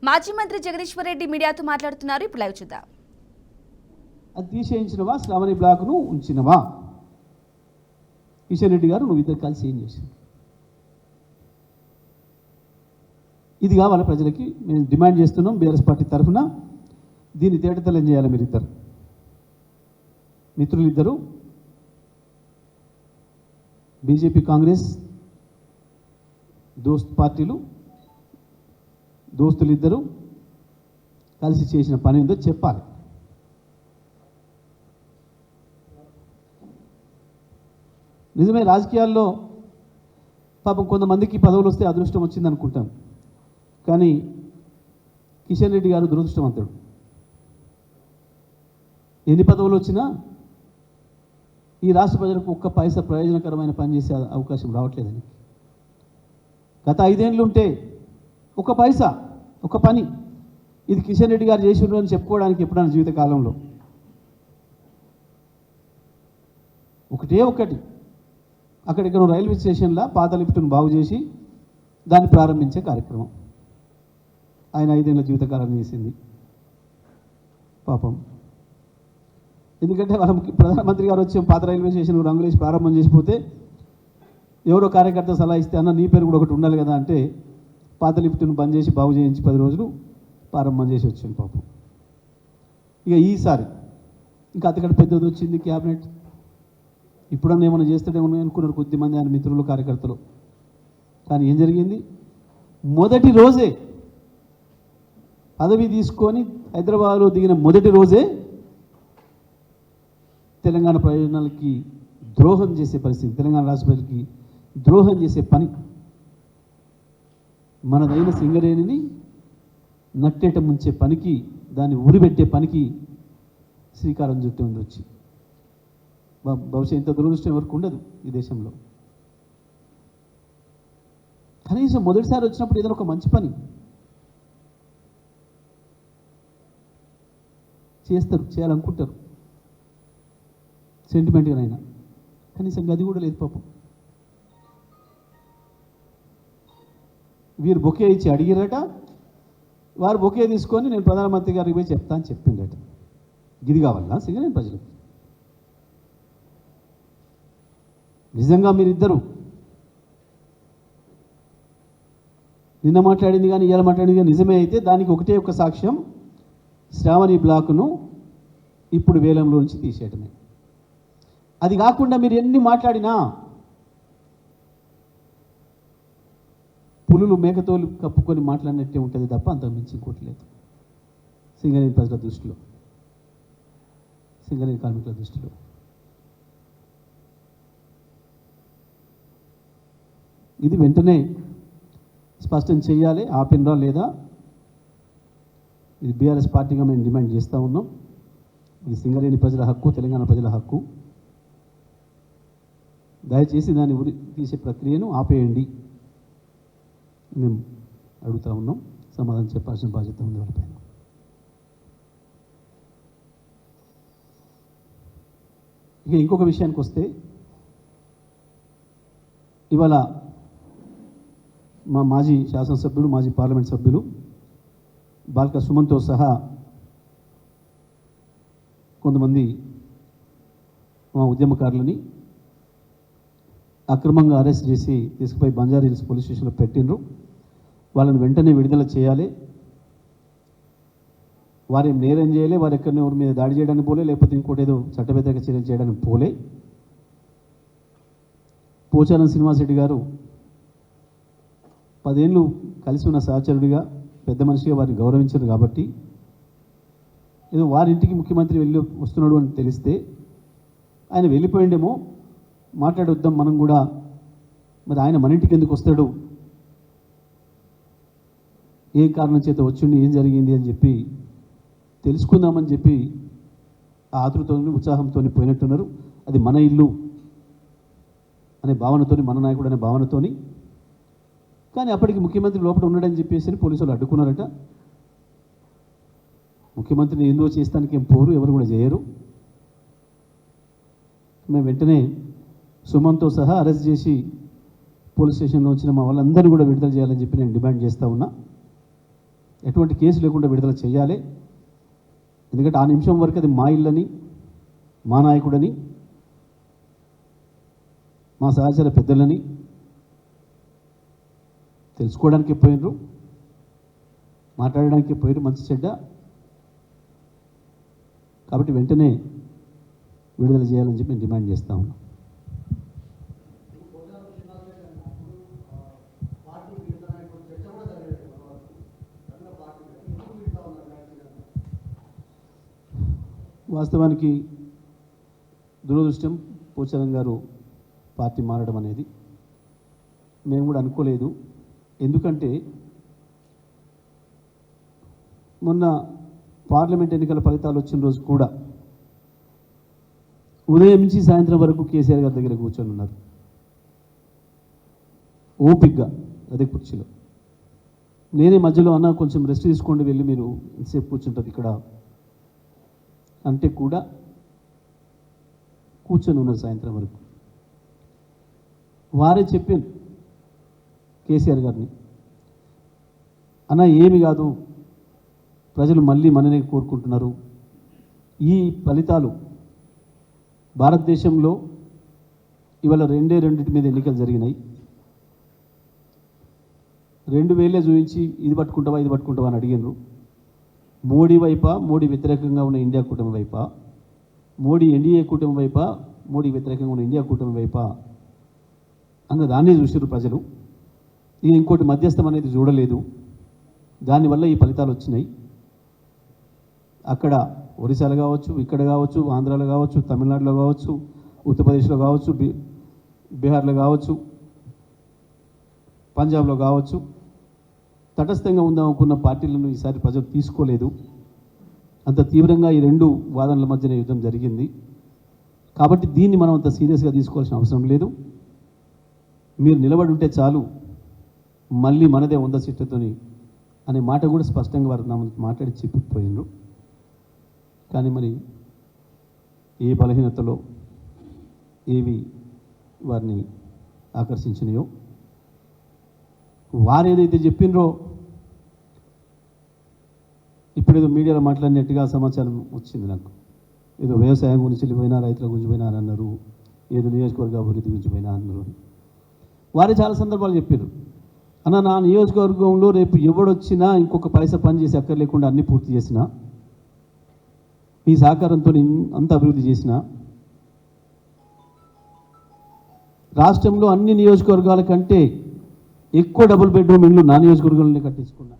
మాజీ మంత్రి జగదీశ్వర్ రెడ్డి మీడియాతో మాట్లాడుతున్నారు. ఇప్పుడు లైవ్ చూద్దాం. అది తీసేయించినవా, శ్రావణి బ్లాక్ను ఉంచినవా? కిషన్ రెడ్డి గారు నువ్వు ఇద్దరు కలిసి ఏం చేశారు? ఇది కావాలి ప్రజలకి. మేము డిమాండ్ చేస్తున్నాం బీఆర్ఎస్ పార్టీ తరఫున. దీన్ని తేటతెల్లం చేయాలి. మీరు ఇద్దరు మిత్రులు, ఇద్దరు బీజేపీ కాంగ్రెస్ పార్టీలు దోస్తులు ఇద్దరు కలిసి చేసిన పని ఏందో చెప్పాలి. నిజమే, రాజకీయాల్లో పాపం కొంతమందికి పదవులు వస్తే అదృష్టం వచ్చింది అనుకుంటాం. కానీ కిషన్ రెడ్డి గారు దురదృష్టవంతుడు. ఎన్ని పదవులు వచ్చినా ఈ రాష్ట్ర ప్రజలకు ఒక్క పైసా ప్రయోజనకరమైన పని చేసే అవకాశం రావట్లేదని. గత 5 ఏళ్ళు ఉంటే ఒక పైసా, ఒక పని ఇది కిషన్ రెడ్డి గారు చేసి అని చెప్పుకోవడానికి ఎప్పుడైనా జీవితకాలంలో ఒకటి అక్కడిక్కడ రైల్వే స్టేషన్లో పాత లిఫ్ట్ను బాగు చేసి దాన్ని ప్రారంభించే కార్యక్రమం ఆయన 5 ఏళ్ళ జీవితకాలం చేసింది పాపం. ఎందుకంటే వాళ్ళ ప్రధానమంత్రి గారు వచ్చి పాత రైల్వే స్టేషన్ రంగులేసి ప్రారంభం చేసిపోతే ఎవరో కార్యకర్త సలహా ఇస్తే అన్న నీ పేరు కూడా ఒకటి ఉండాలి కదా అంటే పాత లిఫ్ట్ను బంద్ చేసి బాగు చేయించి 10 రోజులు ప్రారంభం చేసి వచ్చింది పాపం. ఇక ఈసారి ఇంకా అంతకంటే పెద్దది వచ్చింది క్యాబినెట్. ఇప్పుడన్నా ఏమైనా చేస్తాడేమో అనుకున్నారు కొద్దిమంది ఆయన మిత్రులు, కార్యకర్తలు. కానీ ఏం జరిగింది? మొదటి రోజే పదవి తీసుకొని హైదరాబాద్లో దిగిన మొదటి రోజే తెలంగాణ ప్రయోజనాలకి ద్రోహం చేసే పరిస్థితి, తెలంగాణ రాష్ట్ర ప్రజలకి ద్రోహం చేసే పని, మనదైన సింగరేణిని నట్టేట ముంచే పనికి, దాన్ని ఊరిపెట్టే పనికి శ్రీకారం చుట్టి ఉండొచ్చి బహుశా ఇంత దురదృష్టం వరకు ఉండదు ఈ దేశంలో. కనీసం మొదటిసారి వచ్చినప్పుడు ఏదైనా ఒక మంచి పని చేస్తారు, చేయాలనుకుంటారు సెంటిమెంట్గానైనా. కనీసం గది కూడా లేదు పాపం. వీరు బొకే ఇచ్చి అడిగిరట, వారు బొకే తీసుకొని నేను ప్రధానమంత్రి గారికి పోయి చెప్తా అని చెప్పిందట. గిది కావాలా సింగరేణి ప్రజలకు? నిజంగా మీరిద్దరు నిన్న మాట్లాడింది కానీ ఇవాళ మాట్లాడింది కానీ నిజమే అయితే దానికి ఒకటే ఒక సాక్ష్యం, శ్రావణి బ్లాకును ఇప్పుడు వేలంలో నుంచి తీసేయటమే. అది కాకుండా మీరు ఎన్ని మాట్లాడినా పులులు మేకతోలు కప్పుకొని మాట్లాడినట్టే ఉంటుంది తప్ప అంతకు మించి ఇంకోటి లేదు సింగరేణి ప్రజల దృష్టిలో, సింగరేణి కార్మికుల దృష్టిలో. ఇది వెంటనే స్పష్టం చేయాలి, ఆపినరా లేదా. ఇది బీఆర్ఎస్ పార్టీగా మేము డిమాండ్ చేస్తూ ఉన్నాం. ఇది సింగరేణి ప్రజల హక్కు, తెలంగాణ ప్రజల హక్కు. దయచేసి దాన్ని ఉరి తీసే ప్రక్రియను ఆపేయండి మేము అడుగుతూ ఉన్నాం. సమాధానం చెప్పాల్సిన బాధ్యత ఉంది వాళ్ళపైన. ఇక ఇంకొక విషయానికి వస్తే, ఇవాళ మా మాజీ శాసనసభ్యులు, మాజీ పార్లమెంట్ సభ్యులు బాల్క సుమన్తో సహా కొంతమంది మా ఉద్యమకారులని అక్రమంగా అరెస్ట్ చేసి తీసుకుపోయి బంజారాహిల్స్ పోలీస్ స్టేషన్లో పెట్టినరు. వాళ్ళని వెంటనే విడుదల చేయాలి. వారేం నేరం చేయలే, వారు ఎక్కడనే ఎవరి మీద దాడి చేయడానికి పోలే, లేకపోతే ఇంకోటి ఏదో చట్టబద్ధంగా చర్యలు చేయడానికి పోలే. పోచారం శ్రీనివాసరెడ్డి గారు 10 ఏళ్ళు కలిసి ఉన్న సహచరుడిగా, పెద్ద మనిషిగా వారిని గౌరవించారు కాబట్టి ఏదో వారింటికి ముఖ్యమంత్రి వెళ్ళి వస్తున్నాడు అని తెలిస్తే ఆయన వెళ్ళిపోయిండేమో, మాట్లాడొద్దాం మనం కూడా, మరి ఆయన మన ఇంటికి ఎందుకు వస్తాడు, ఏ కారణం చేత వచ్చిండి, ఏం జరిగింది అని చెప్పి తెలుసుకుందామని చెప్పి ఆ ఆతృతతో, ఉత్సాహంతో పోయినట్టున్నారు. అది మన ఇల్లు అనే భావనతోని, మన నాయకుడు అనే భావనతోని. కానీ అప్పటికి ముఖ్యమంత్రి లోపల ఉన్నాడని చెప్పేసి పోలీసులు అడ్డుకున్నారట. ముఖ్యమంత్రిని ఏందో చేస్తానికి ఏం పోరు, ఎవరు కూడా చేయరు. మేము వెంటనే సుమన్తో సహా అరెస్ట్ చేసి పోలీస్ స్టేషన్లో వచ్చిన మా వాళ్ళందరూ కూడా విడుదల చేయాలని చెప్పి నేను డిమాండ్ చేస్తూ ఉన్నా. ఎటువంటి కేసు లేకుండా విడుదల చేయాలి. ఎందుకంటే ఆ నిమిషం వరకు అది మా ఇల్లని, మా నాయకుడని, మా సహచర పెద్దలని తెలుసుకోవడానికి పోయినరు, మాట్లాడడానికి పోయినరు మంచి చెడ్డ. కాబట్టి వెంటనే విడుదల చేయాలని చెప్పి నేను డిమాండ్ చేస్తా ఉన్నాను. వాస్తవానికి దురదృష్టం పోచారం గారు పార్టీ మారడం అనేది మేము కూడా అనుకోలేదు. ఎందుకంటే మొన్న పార్లమెంట్ ఎన్నికల ఫలితాలు వచ్చిన రోజు కూడా ఉదయం నుంచి సాయంత్రం వరకు కేసీఆర్ గారి దగ్గర కూర్చొని ఉన్నారు ఓపిక్గా అదే కుర్చీలో. నేనే మధ్యలో అన్న కొంచెం రెస్ట్ తీసుకోండి, వెళ్ళి మీరు ఎంతసేపు కూర్చుంటారు ఇక్కడ అంటే కూడా కూర్చొని ఉన్నారు సాయంత్రం వరకు. వారే చెప్పాను కేసీఆర్ గారిని, అన్న ఏమి కాదు, ప్రజలు మళ్ళీ మననే కోరుకుంటున్నారు. ఈ ఫలితాలు భారతదేశంలో ఇవాళ రెండింటి మీద ఎన్నికలు జరిగినాయి. 2000 చూపించి ఇది పట్టుకుంటావా ఇది పట్టుకుంటావా అని అడిగినారు. మోడీ వైపా, మోడీ వ్యతిరేకంగా ఉన్న ఇండియా కూటమి వైపా, మోడీ ఎన్డీఏ కూటమి వైపా, మోడీ వ్యతిరేకంగా ఉన్న ఇండియా కూటమి వైపా అన్న దాన్ని చూసారు ప్రజలు. ఇది ఇంకోటి మధ్యస్థం అనేది చూడలేదు. దానివల్ల ఈ ఫలితాలు వచ్చినాయి. అక్కడ ఒరిస్సాలో కావచ్చు, ఇక్కడ కావచ్చు, ఆంధ్రాలో కావచ్చు, తమిళనాడులో కావచ్చు, ఉత్తరప్రదేశ్లో కావచ్చు, బీహార్లో కావచ్చు, పంజాబ్లో కావచ్చు, తటస్థంగా ఉందామనుకున్న పార్టీలను ఈసారి ప్రజలు తీసుకోలేదు. అంత తీవ్రంగా ఈ రెండు వాదనల మధ్యన యుద్ధం జరిగింది. కాబట్టి దీన్ని మనం అంత సీరియస్గా తీసుకోవాల్సిన అవసరం లేదు. మీరు నిలబడి ఉంటే చాలు, మళ్ళీ మనదే 100 సీట్లతోని అనే మాట కూడా స్పష్టంగా వారు నా ముందు మాట్లాడి చెప్పిపోయినారు. కానీ మరి ఏ బలహీనతలో ఏవి వారిని ఆకర్షించినాయో, వారు ఏదైతే చెప్పినరో ఇప్పుడేదో మీడియాలో మాట్లాడినట్టుగా సమాచారం వచ్చింది నాకు. ఏదో వ్యవసాయం గురించి వెళ్ళిపోయినా, రైతుల గురించి పోయినా అని అన్నారు, ఏదో నియోజకవర్గ అభివృద్ధి గురించి పోయినా అన్నారు. వారే చాలా సందర్భాలు చెప్పారు, అన్న నా నియోజకవర్గంలో రేపు ఎవడొచ్చినా ఇంకొక పైసా పని చేసి అక్కర్లేకుండా అన్నీ పూర్తి చేసినా, మీ సహకారంతో అంత అభివృద్ధి చేసిన, రాష్ట్రంలో అన్ని నియోజకవర్గాల కంటే ఎక్కువ డబుల్ బెడ్రూమ్ ఇళ్ళు నా నియోజకవర్గంలోనే కట్టించుకున్నా.